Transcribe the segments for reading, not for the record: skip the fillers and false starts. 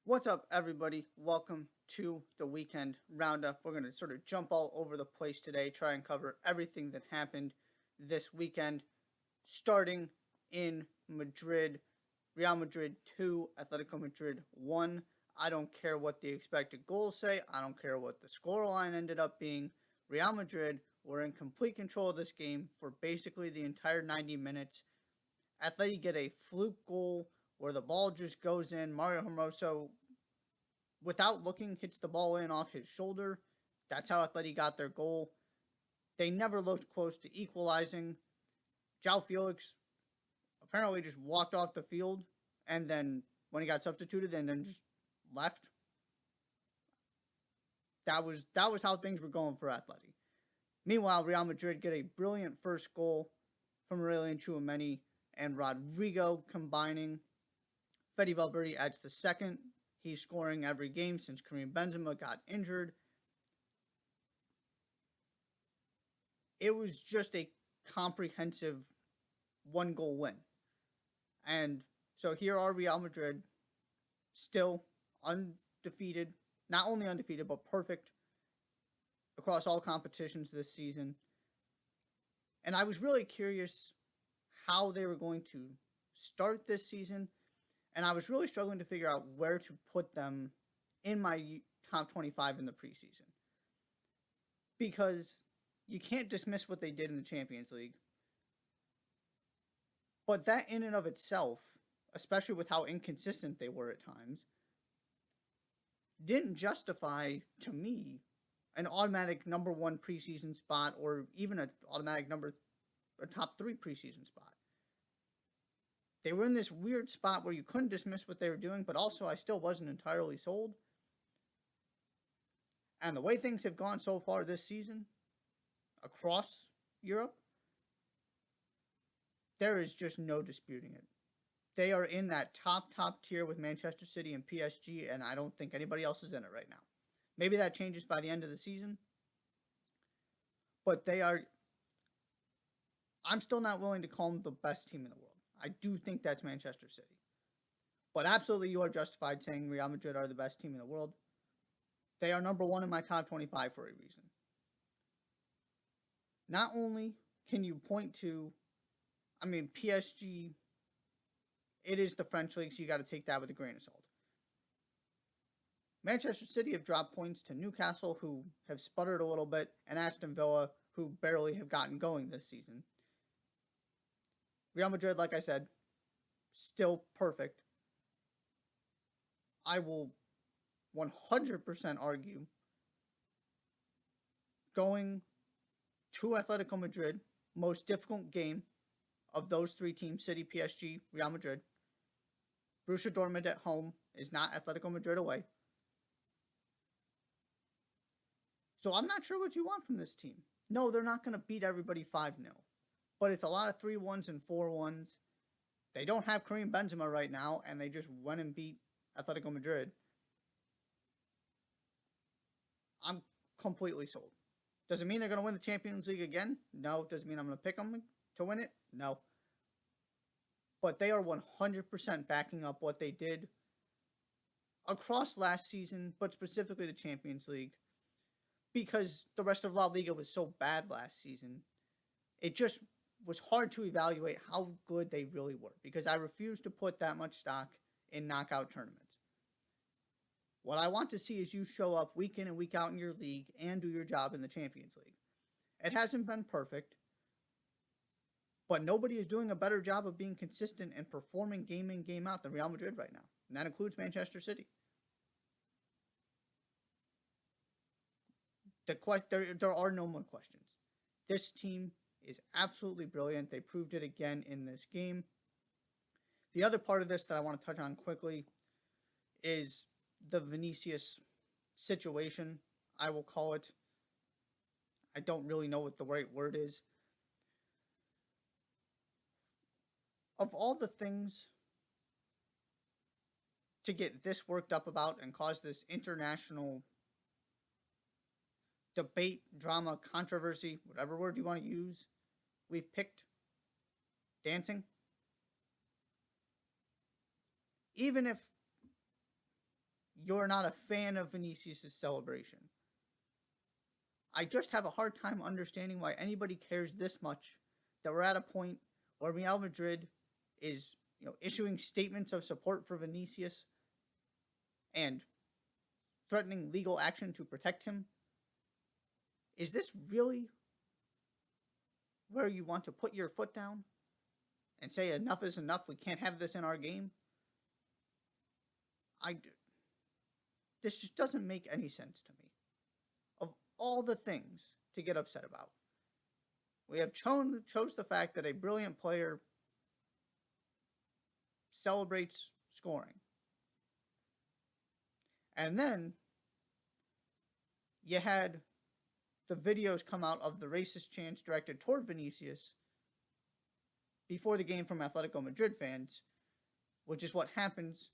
What's up, everybody? Welcome to the weekend roundup. We're going to sort of jump all over the place today, try and cover everything that happened this weekend, starting in Madrid. Real Madrid 2, Atletico Madrid 1. I don't care what the expected goals say, I don't care what the scoreline ended up being. Real Madrid were in complete control of this game for basically the entire 90 minutes. Atleti get a fluke goal where the ball just goes in. Mario Hermoso, without looking, hits the ball in off his shoulder. That's how Atleti got their goal. They never looked close to equalizing. João Felix apparently just walked off the field, and then when he got substituted, and then just left. That was how things were going for Atleti. Meanwhile, Real Madrid get a brilliant first goal from Aurelien Tchouameni and Rodrigo combining. Fede Valverde adds the second. He's scoring every game since Karim Benzema got injured. It was just a comprehensive one goal win. And so here are Real Madrid, still undefeated, not only undefeated, but perfect across all competitions this season. And I was really curious how they were going to start this season. And I was really struggling to figure out where to put them in my top 25 in the preseason. Because you can't dismiss what they did in the Champions League. But that in and of itself, especially with how inconsistent they were at times, didn't justify, to me, an automatic number one preseason spot or even an automatic top three preseason spot. They were in this weird spot where you couldn't dismiss what they were doing, but also I still wasn't entirely sold. And the way things have gone so far this season, across Europe, there is just no disputing it. They are in that top tier with Manchester City and PSG, and I don't think anybody else is in it right now. Maybe that changes by the end of the season, but they are. I'm still not willing to call them the best team in the world. I do think that's Manchester City. But absolutely, you are justified saying Real Madrid are the best team in the world. They are number one in my top 25 for a reason. Not only can you point to, PSG, it is the French league, so you got to take that with a grain of salt. Manchester City have dropped points to Newcastle, who have sputtered a little bit, and Aston Villa, who barely have gotten going this season. Real Madrid, like I said, still perfect. I will 100% argue going to Atletico Madrid, most difficult game of those three teams, City, PSG, Real Madrid. Borussia Dortmund at home is not Atletico Madrid away. So I'm not sure what you want from this team. No, they're not going to beat everybody 5-0. But it's a lot of 3-1s and 4-1s. They don't have Karim Benzema right now, and they just went and beat Atletico Madrid. I'm completely sold. Does it mean they're going to win the Champions League again? No. Does it mean I'm going to pick them to win it? No. But they are 100% backing up what they did across last season, but specifically the Champions League, because the rest of La Liga was so bad last season. It just was hard to evaluate how good they really were, because I refuse to put that much stock in knockout tournaments. What I want to see is you show up week in and week out in your league and do your job in the Champions League. It hasn't been perfect, but nobody is doing a better job of being consistent and performing game in, game out than Real Madrid right now. And that includes Manchester City. There are no more questions. This team is absolutely brilliant. They proved it again in this game. The other part of this that I want to touch on quickly is the Vinicius situation, I will call it. I don't really know what the right word is. Of all the things to get this worked up about and cause this international debate, drama, controversy, whatever word you want to use, we've picked dancing. Even if you're not a fan of Vinicius' celebration. I just have a hard time understanding why anybody cares this much that we're at a point where Real Madrid is, issuing statements of support for Vinicius and threatening legal action to protect him. Is this really where you want to put your foot down and say enough is enough? We can't have this in our game. This just doesn't make any sense to me. Of all the things to get upset about, we have chose the fact that a brilliant player celebrates scoring. And then you had the videos come out of the racist chants directed toward Vinicius before the game from Atletico Madrid fans, which is what happens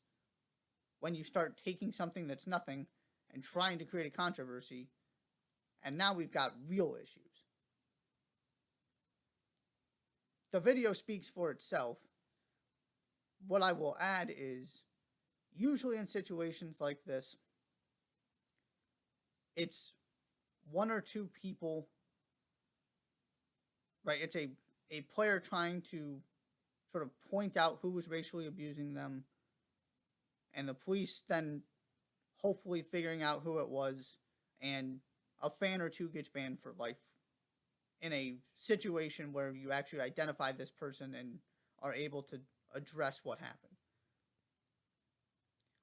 when you start taking something that's nothing and trying to create a controversy. And now we've got real issues. The video speaks for itself. What I will add is, usually in situations like this, it's one or two people, right? It's a player trying to sort of point out who was racially abusing them, and the police then hopefully figuring out who it was, and a fan or two gets banned for life in a situation where you actually identify this person and are able to address what happened.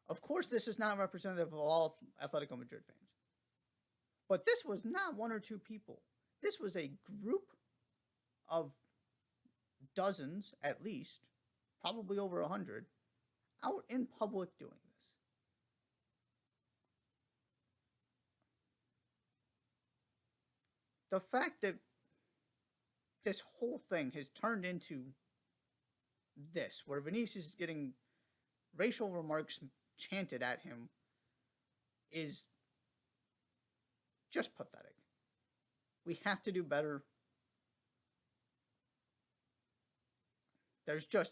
Of course, this is not representative of all Atletico Madrid fans. But this was not one or two people. This was a group of dozens, at least, probably over 100, out in public doing this. The fact that this whole thing has turned into this, where Vinicius is getting racial remarks chanted at him, is just pathetic. We have to do better. It's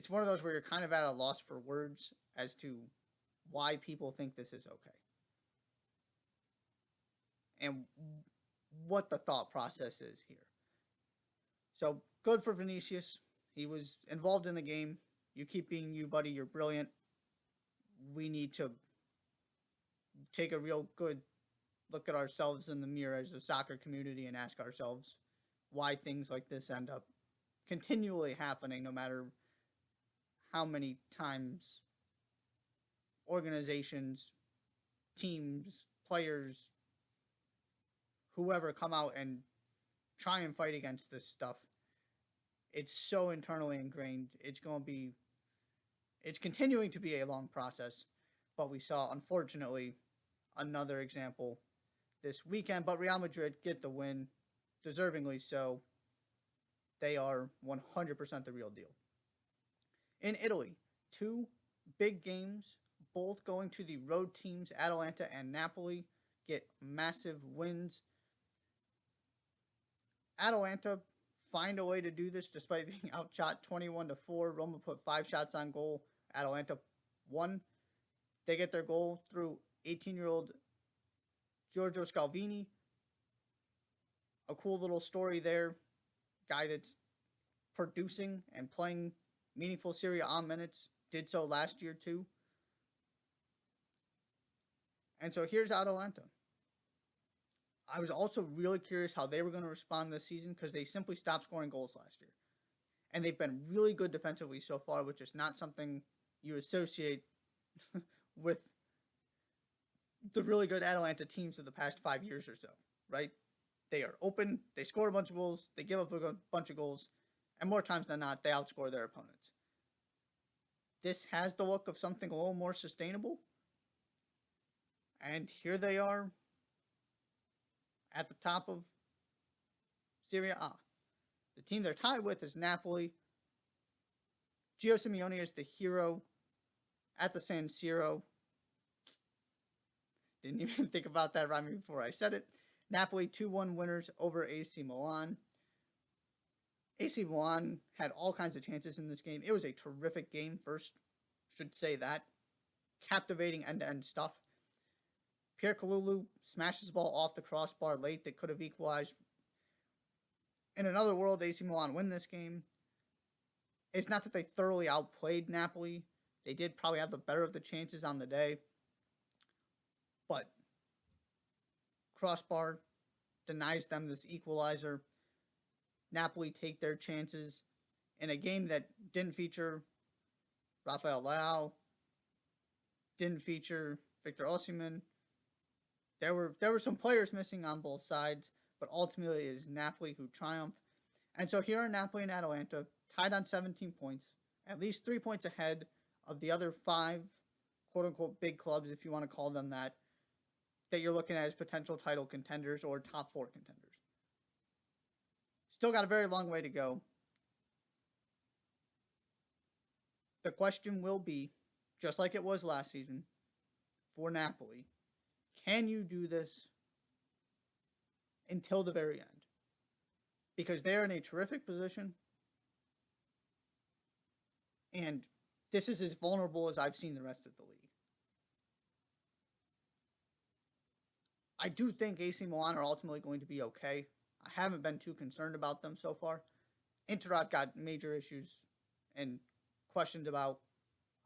one of those where you're kind of at a loss for words as to why people think this is okay. And what the thought process is here. So, good for Vinicius. He was involved in the game. You keep being you, buddy. You're brilliant. We need to take a real good look at ourselves in the mirror as a soccer community and ask ourselves why things like this end up continually happening, no matter how many times organizations, teams, players, whoever come out and try and fight against this stuff. It's so internally ingrained. It's continuing to be a long process, but we saw, unfortunately, another example this weekend. But Real Madrid get the win, deservingly so. They are 100% the real deal. In Italy, two big games, both going to the road teams. Atalanta and Napoli get massive wins. Atalanta find a way to do this despite being outshot 21-4. Roma put 5 shots on goal. Atalanta won. They get their goal through 18-year-old Giorgio Scalvini. A cool little story there. Guy that's producing and playing meaningful Serie A minutes. Did so last year too. And so here's Atalanta. I was also really curious how they were going to respond this season because they simply stopped scoring goals last year. And they've been really good defensively so far, which is not something you associate with the really good Atalanta teams of the past 5 years or so, right? They are open, they score a bunch of goals, they give up a bunch of goals, and more times than not, they outscore their opponents. This has the look of something a little more sustainable. And here they are at the top of Serie A. The team they're tied with is Napoli. Gio Simeone is the hero at the San Siro. Didn't even think about that right before I said it. Napoli 2-1 winners over AC Milan. AC Milan had all kinds of chances in this game. It was a terrific game, first, should say that. captivating end-to-end stuff. Pierre Kalulu smashes the ball off the crossbar late that could have equalized. In another world, AC Milan win this game. It's not that they thoroughly outplayed Napoli. They did probably have the better of the chances on the day. But crossbar denies them this equalizer. Napoli take their chances in a game that didn't feature Rafael Leao, didn't feature Victor Osimhen. There were some players missing on both sides, but ultimately it is Napoli who triumph. And so here are Napoli and Atalanta tied on 17 points, at least 3 points ahead of the other 5 quote-unquote big clubs, if you want to call them that you're looking at as potential title contenders or top 4 contenders. Still got a very long way to go. The question will be, just like it was last season, for Napoli, can you do this until the very end? Because they're in a terrific position, and this is as vulnerable as I've seen the rest of the league. I do think AC Milan are ultimately going to be okay. I haven't been too concerned about them so far. Inter, I've got major issues and questions about.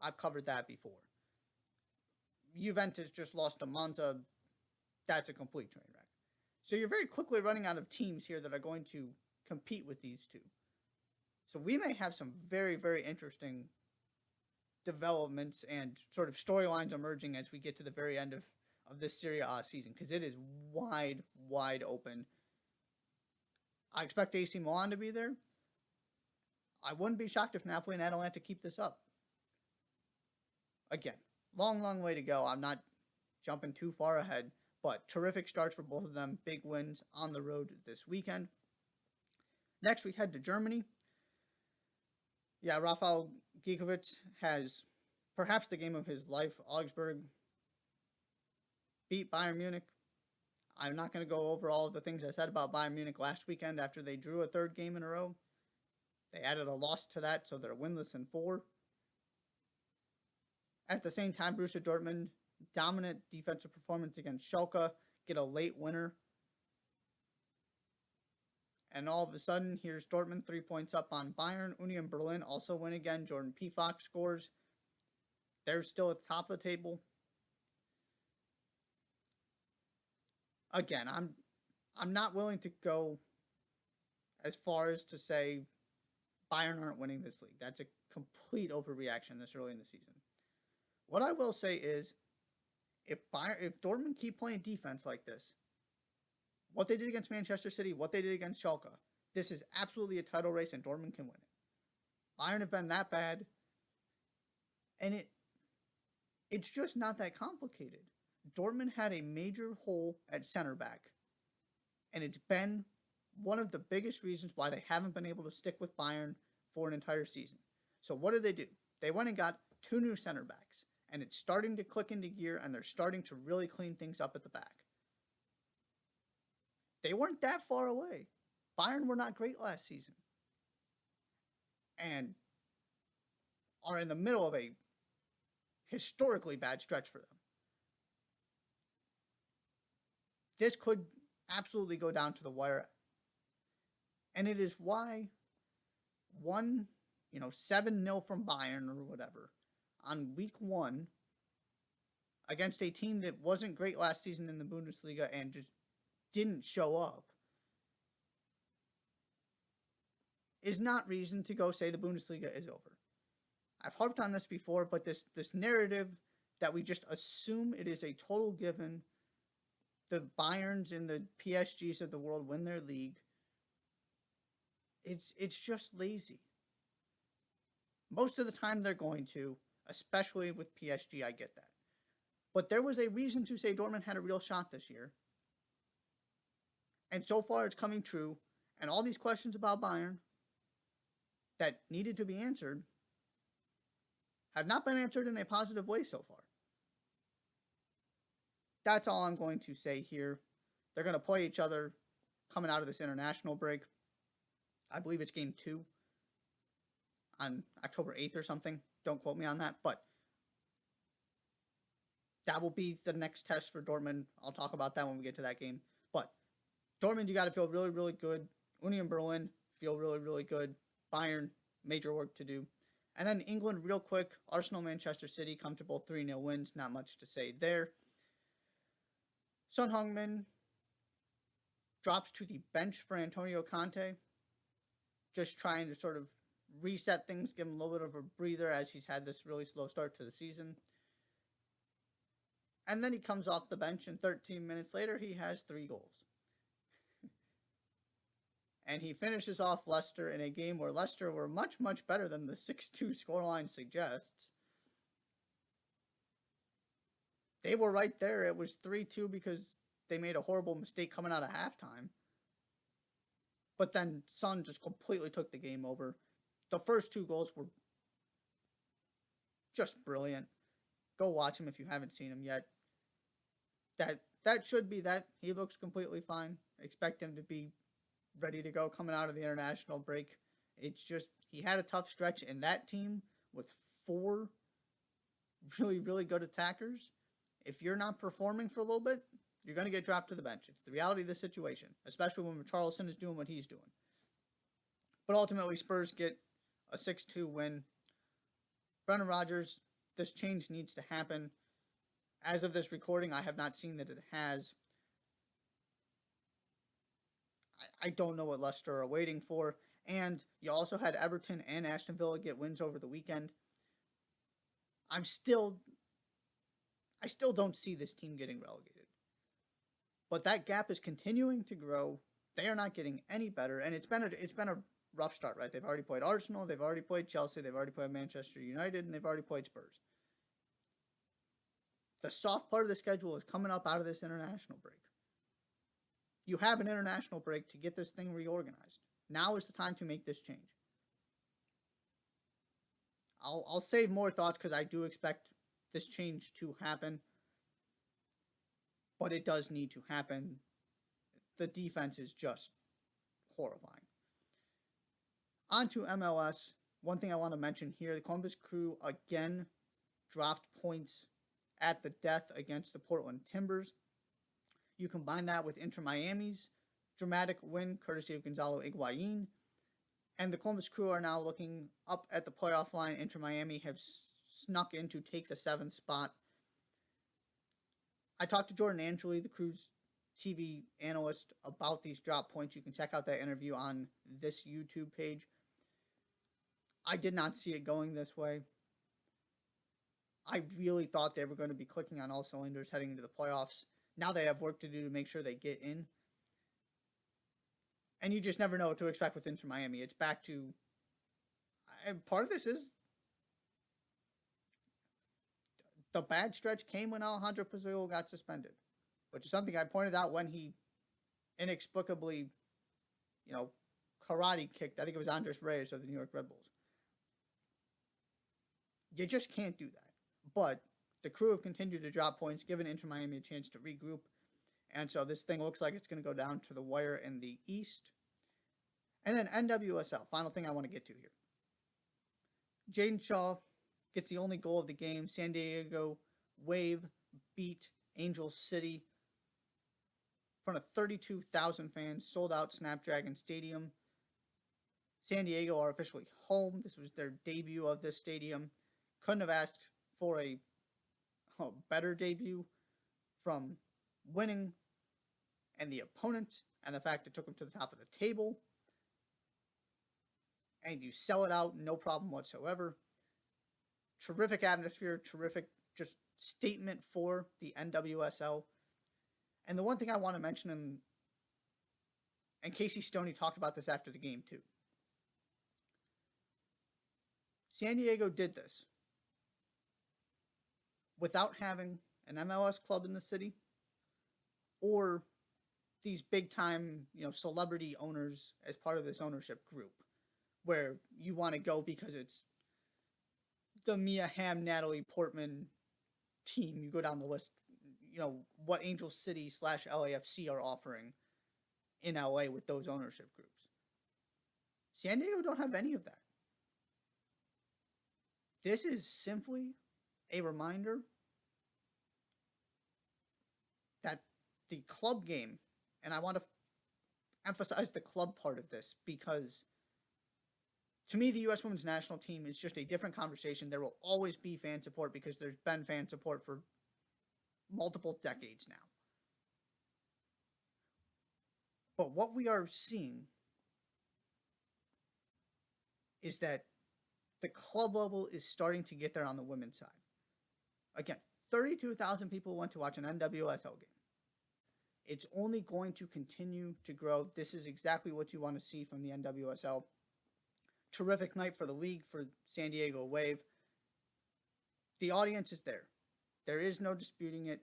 I've covered that before. Juventus just lost to Monza. That's a complete train wreck. So you're very quickly running out of teams here that are going to compete with these two. So we may have some very, very interesting developments and sort of storylines emerging as we get to the very end of this Serie A season, because it is wide, wide open. I expect AC Milan to be there. I wouldn't be shocked if Napoli and Atalanta keep this up. Again, long, long way to go. I'm not jumping too far ahead, but terrific starts for both of them. Big wins on the road this weekend. Next, we head to Germany. Yeah, Rafael Gikiewicz has perhaps the game of his life. Augsburg beat Bayern Munich. I'm not going to go over all of the things I said about Bayern Munich last weekend after they drew a 3rd game in a row. They added a loss to that, so they're winless in 4. At the same time, Borussia Dortmund, dominant defensive performance against Schalke, get a late winner. And all of a sudden, here's Dortmund 3 points up on Bayern. Union Berlin also win again. Jordan Pefok scores. They're still at the top of the table. Again, I'm not willing to go as far as to say Bayern aren't winning this league. That's a complete overreaction this early in the season. What I will say is, if Dortmund keep playing defense like this, what they did against Manchester City, what they did against Schalke, this is absolutely a title race, and Dortmund can win it. Bayern have been that bad, and it's just not that complicated. Dortmund had a major hole at center back, and it's been one of the biggest reasons why they haven't been able to stick with Bayern for an entire season. So what did they do? They went and got 2 new center backs, and it's starting to click into gear, and they're starting to really clean things up at the back. They weren't that far away. Bayern were not great last season, and are in the middle of a historically bad stretch for them. This could absolutely go down to the wire. And it is why 7-0 from Bayern or whatever on week 1 against a team that wasn't great last season in the Bundesliga and just didn't show up is not reason to go say the Bundesliga is over. I've harped on this before, but this narrative that we just assume it is a total given, the Bayerns and the PSGs of the world win their league, it's just lazy. Most of the time they're going to, especially with PSG, I get that. But there was a reason to say Dortmund had a real shot this year. And so far it's coming true. And all these questions about Bayern that needed to be answered have not been answered in a positive way so far. That's all I'm going to say here. They're going to play each other coming out of this international break. I believe it's game 2 on October 8th or something. Don't quote me on that. But that will be the next test for Dortmund. I'll talk about that when we get to that game. But Dortmund, you got to feel really, really good. Union Berlin, feel really, really good. Bayern, major work to do. And then England, real quick. Arsenal, Manchester City, comfortable 3-0 wins. Not much to say there. Son Heung-min drops to the bench for Antonio Conte. Just trying to sort of reset things, give him a little bit of a breather as he's had this really slow start to the season. And then he comes off the bench, and 13 minutes later, he has 3 goals. And he finishes off Leicester in a game where Leicester were much, much better than the 6-2 scoreline suggests. They were right there. It was 3-2 because they made a horrible mistake coming out of halftime. But then Son just completely took the game over. The first 2 goals were just brilliant. Go watch him if you haven't seen him yet. That should be that. He looks completely fine. Expect him to be ready to go coming out of the international break. It's just, he had a tough stretch in that team with 4 really, really good attackers. If you're not performing for a little bit, you're going to get dropped to the bench. It's the reality of the situation, especially when Richarlison is doing what he's doing. But ultimately, Spurs get a 6-2 win. Brendan Rodgers, this change needs to happen. As of this recording, I have not seen that it has. I don't know what Leicester are waiting for. And you also had Everton and Aston Villa get wins over the weekend. I still don't see this team getting relegated. But that gap is continuing to grow. They are not getting any better, and it's been a rough start, right? They've already played Arsenal, they've already played Chelsea, they've already played Manchester United, and they've already played Spurs. The soft part of the schedule is coming up out of this international break. You have an international break to get this thing reorganized. Now is the time to make this change. I'll save more thoughts because I do expect this change to happen. But it does need to happen. The defense is just horrifying. On to MLS. One thing I want to mention here, the Columbus Crew again dropped points at the death against the Portland Timbers. You combine that with Inter Miami's dramatic win, courtesy of Gonzalo Higuain, and the Columbus Crew are now looking up at the playoff line. Inter Miami have snuck in to take the 7th spot. I talked to Jordan Angeli, the Crew's TV analyst, about these drop points. You can check out that interview on this YouTube page. I did not see it going this way. I really thought they were going to be clicking on all cylinders heading into the playoffs. Now they have work to do to make sure they get in. And you just never know what to expect with Inter Miami. It's back to... part of this is... the bad stretch came when Alejandro Pozuelo got suspended, which is something I pointed out when he inexplicably, karate kicked, I think it was Andres Reyes of the New York Red Bulls. You just can't do that. But the Crew have continued to drop points, giving Inter Miami a chance to regroup. And so this thing looks like it's going to go down to the wire in the East. And then NWSL, final thing I want to get to here. Jaden Shaw gets the only goal of the game. San Diego Wave beat Angel City in front of 32,000 fans, sold out Snapdragon Stadium. San Diego are officially home. This was their debut of this stadium. Couldn't have asked for a better debut from winning and the opponent and the fact it took them to the top of the table. And you sell it out, no problem whatsoever. Terrific atmosphere, terrific just statement for the NWSL. And the one thing I want to mention, and Casey Stoney talked about this after the game too. San Diego did this without having an MLS club in the city or these big time, celebrity owners as part of this ownership group where you want to go because it's the Mia Hamm, Natalie Portman team. You go down the list, what Angel City / LAFC are offering in LA with those ownership groups. San Diego don't have any of that. This is simply a reminder the club game, and I want to emphasize the club part of this because to me, the U.S. women's national team is just a different conversation. There will always be fan support because there's been fan support for multiple decades now. But what we are seeing is that the club level is starting to get there on the women's side. Again, 32,000 people went to watch an NWSL game. It's only going to continue to grow. This is exactly what you want to see from the NWSL. Terrific night for the league, for San Diego Wave. The audience is there. There is no disputing it.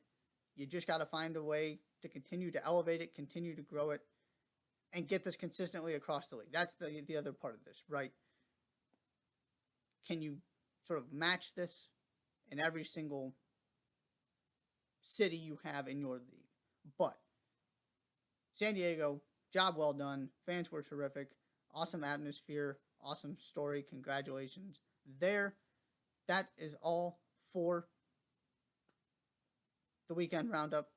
You just got to find a way to continue to elevate it, continue to grow it, and get this consistently across the league. That's the other part of this, right? Can you sort of match this in every single city you have in your league? But San Diego, job well done. Fans were terrific. Awesome atmosphere. Awesome story. Congratulations there. That is all for the weekend roundup.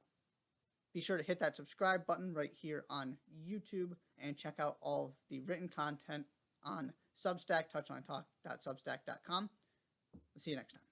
Be sure to hit that subscribe button right here on YouTube and check out all of the written content on Substack, touchlinetalk.substack.com. We'll see you next time.